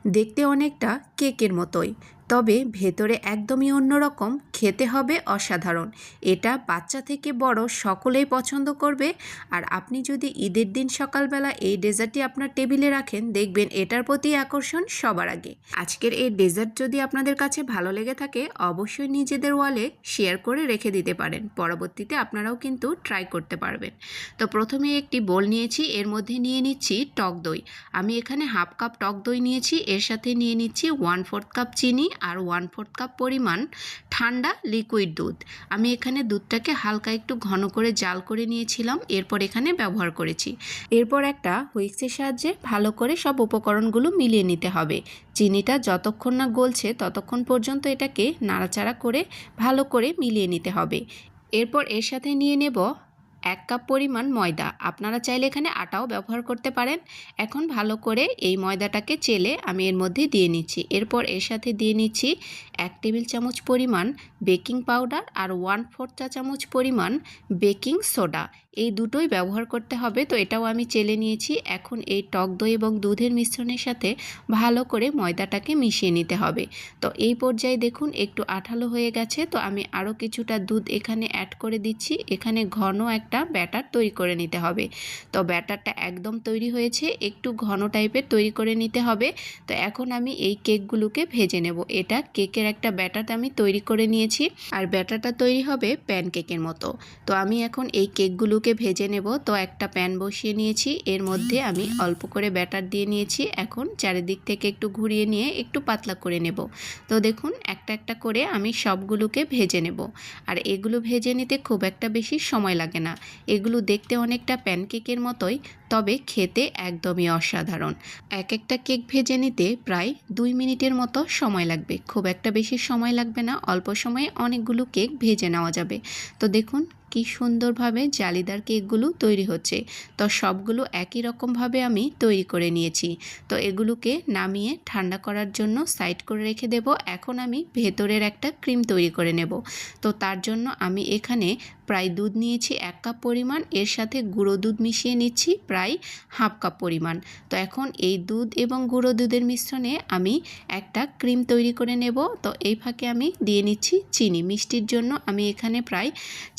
দেখতে অনেকটা কেকের মতোই, তবে ভেতরে একদমই অন্যরকম, খেতে হবে অসাধারণ। এটা বাচ্চা থেকে বড় সকলেই পছন্দ করবে। আর আপনি যদি ঈদের দিন সকালবেলা এই ডেজার্টটি আপনার টেবিলে রাখেন, দেখবেন এটার প্রতি আকর্ষণ সবার আগে। আজকের এই ডেজার্ট যদি আপনাদের কাছে ভালো লেগে থাকে, অবশ্যই নিজেদের ওয়ালে শেয়ার করে রেখে দিতে পারেন। পরবর্তীতে আপনারাও কিন্তু ট্রাই করতে পারবেন। তো প্রথমে একটি বোল নিয়েছি, এর মধ্যে নিয়ে নিচ্ছি টক দই। আমি এখানে হাফ কাপ টক দই নিয়েছি, এর সাথে নিয়ে নিচ্ছি 1/4 কাপ চিনি আর 1/4 কাপ পরিমাণ ঠান্ডা লিকুইড দুধ। আমি এখানে দুধটাকে হালকা একটু ঘন করে জাল করে নিয়েছিলাম, এরপর এখানে ব্যবহার করেছি। এরপর একটা হুইস্কের সাহায্যে ভালো করে সব উপকরণগুলো মিলিয়ে নিতে হবে। চিনিটা যতক্ষণ না গলছে ততক্ষণ পর্যন্ত এটাকে নাড়াচাড়া করে ভালো করে মিলিয়ে নিতে হবে। এরপর এর সাথে নিয়ে নেব 1 কাপ পরিমাণ ময়দা। আপনারা চাইলে এখানে আটাও ব্যবহার করতে পারেন। এখন ভালো করে এই ময়দাটাকে চেলে আমি এর মধ্যে দিয়ে নিচ্ছি। এরপর এর সাথে দিয়ে নিচ্ছি 1 টেবিল চামচ পরিমাণ বেকিং পাউডার আর 1/4 চা চামচ পরিমাণ বেকিং সোডা। এই দুটোই ব্যবহার করতে হবে। তো এটাও আমি চেলে নিয়েছি। এখন এই টক দই এবং দুধের মিশ্রণের সাথে ভালো করে ময়দাটাকে মিশিয়ে নিতে হবে। তো এই পর্যায়ে দেখুন একটু আঠালো হয়ে গেছে। তো আমি আরও কিছুটা দুধ এখানে অ্যাড করে দিচ্ছি। এখানে ঘন একটা ব্যাটার তৈরি করে নিতে হবে। তো ব্যাটারটা একদম তৈরি হয়েছে, একটু ঘন টাইপের তৈরি করে নিতে হবে। তো এখন আমি এই কেকগুলোকে ভেজে নেব। এটা কেকের একটা ব্যাটার আমি তৈরি করে নিয়েছি, আর ব্যাটারটা তৈরি হবে প্যানকেকের মতো। তো আমি এখন এই কেকগুলোকে ভেজে নেব। তো একটা প্যান বসিয়ে নিয়েছি, এর মধ্যে আমি অল্প করে ব্যাটার দিয়ে নিয়েছি। এখন চারিদিক থেকে একটু ঘুরিয়ে নিয়ে একটু পাতলা করে নেব। তো দেখুন একটা একটা করে আমি সবগুলোকে ভেজে নেব। আর এগুলো ভেজে নিতে খুব একটা বেশি সময় লাগে না। এগুলো দেখতে অনেকটা প্যানকেকের মতোই, তবে খেতে একদমই অসাধারণ। এক একটা কেক ভেজে নিতে প্রায় 2 মিনিটের মতো সময় লাগবে। খুব একটা বেশি সময় লাগবে না, অল্প সময়ে অনেকগুলো কেক ভেজে নেওয়া যাবে। তো দেখুন কি সুন্দরভাবে জালিদার কেকগুলো তৈরি হচ্ছে। তো সবগুলো একই রকমভাবে আমি তৈরি করে নিয়েছি। তো এগুলোকে নামিয়ে ঠান্ডা করার জন্য সাইড করে রেখে দেব। এখন আমি ভেতরের একটা ক্রিম তৈরি করে নেব। তো তার জন্য আমি এখানে প্রায় দুধ নিয়েছি 1 কাপ পরিমাণ, এর সাথে গুঁড়ো দুধ মিশিয়ে নিচ্ছি প্রায় হাফ কাপ পরিমাণ। তো এখন এই দুধ এবং গুঁড়ো দুধের মিশ্রণে আমি একটা ক্রিম তৈরি করে নেব। তো এই ফাঁকে আমি দিয়ে নিচ্ছি চিনি। মিষ্টির জন্য আমি এখানে প্রায়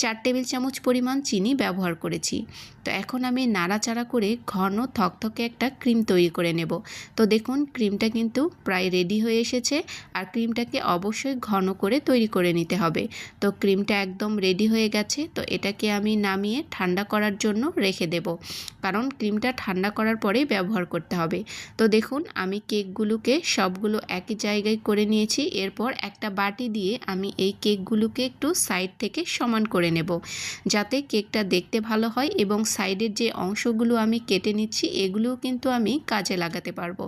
4 টেবিল চামচ পরিমাণ চিনি ব্যবহার করেছি। তো এখন আমি নাড়াচাড়া করে ঘন থকথকে একটা ক্রিম তৈরি করে নেব। তো দেখুন ক্রিমটা কিন্তু প্রায় রেডি হয়ে এসেছে, আর ক্রিমটাকে অবশ্যই ঘন করে তৈরি করে নিতে হবে। তো ক্রিমটা একদম রেডি হয়ে গেছে। তো এটাকে আমি নামিয়ে ঠান্ডা করার জন্য রেখে দেব, কারণ ক্রিমটা ঠান্ডা করার পরেই ব্যবহার করতে হবে। তো দেখুন আমি কেকগুলোকে সবগুলো একই জায়গায় করে নিয়েছি। এরপর একটা বাটি দিয়ে আমি এই কেকগুলোকে একটু সাইড থেকে সমান করে নেব, যাতে কেকটা দেখতে ভালো হয় এবং সাইডের যে অংশগুলো আমি কেটে নিচ্ছি এগুলোও কিন্তু আমি কাজে লাগাতে পারবো।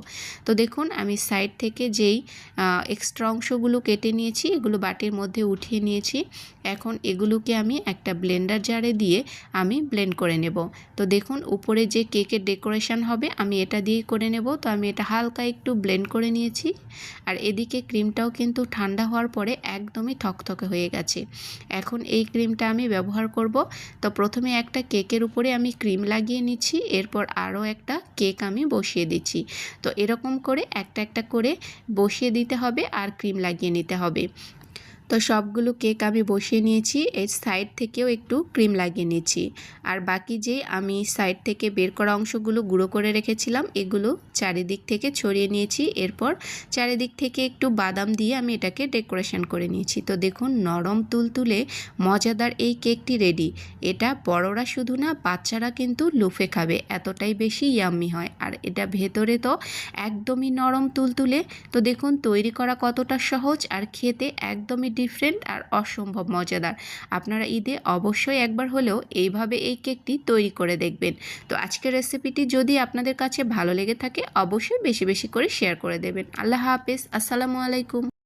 তো দেখুন আমি সাইড থেকে যেই এক্সট্রা অংশগুলো কেটে নিয়েছি এগুলো বাটির মধ্যে উঠিয়ে নিয়েছি। এখন এগুলোকে আমি একটা ব্লেন্ডার জারে দিয়ে আমি ব্লেন্ড করে নেব। তো দেখুন উপরে যে কেকের ডেকোরেশন হবে আমি এটা দিয়েই করে নেব। তো আমি এটা হালকা একটু ব্লেন্ড করে নিয়েছি। আর এদিকে ক্রিমটাও কিন্তু ঠান্ডা হওয়ার পরে একদমই থকথকে হয়ে গেছে। এখন এই ক্রিমটা আমি ব্যবহার করব। তো প্রথমে একটা কেকের উপরে আমি ক্রিম লাগিয়ে নিচ্ছি, এরপর আরও একটা কেক আমি বসিয়ে দিচ্ছি। তো এরকম করে একটা একটা করে বসিয়ে দিতে হবে আর ক্রিম লাগিয়ে নিতে হবে। তো সবগুলো কেক আমি বসিয়ে নিয়েছি, এর সাইড থেকেও একটু ক্রিম লাগিয়ে নিচ্ছি। আর বাকি যে আমি সাইড থেকে বের করা অংশগুলো গুঁড়ো করে রেখেছিলাম এগুলো চারিদিক থেকে ছড়িয়ে নিয়েছি। এরপর চারিদিক থেকে একটু বাদাম দিয়ে আমি এটাকে ডেকোরেশন করে নিয়েছি। তো দেখুন নরম তুলতুলে মজাদার এই কেকটি রেডি। এটা বড়রা শুধু না, বাচ্চারা কিন্তু লুফে খাবে, এতটাই বেশি ইয়াম্মি হয়। আর এটা ভেতরে তো একদমই নরম তুলতুলে। তো দেখুন তৈরি করা কতটা সহজ, আর খেতে একদমই ডিফারেন্ট আর অসম্ভব মজাদার। আপনারা ঈদে অবশ্যই একবার হলেও এইভাবে এই কেকটি তৈরি করে দেখবেন। তো আজকের রেসিপিটি যদি আপনাদের কাছে ভালো লেগে থাকে অবশ্যই বেশি বেশি করে শেয়ার করে দেবেন। আল্লাহ হাফেজ, আসসালামু আলাইকুম।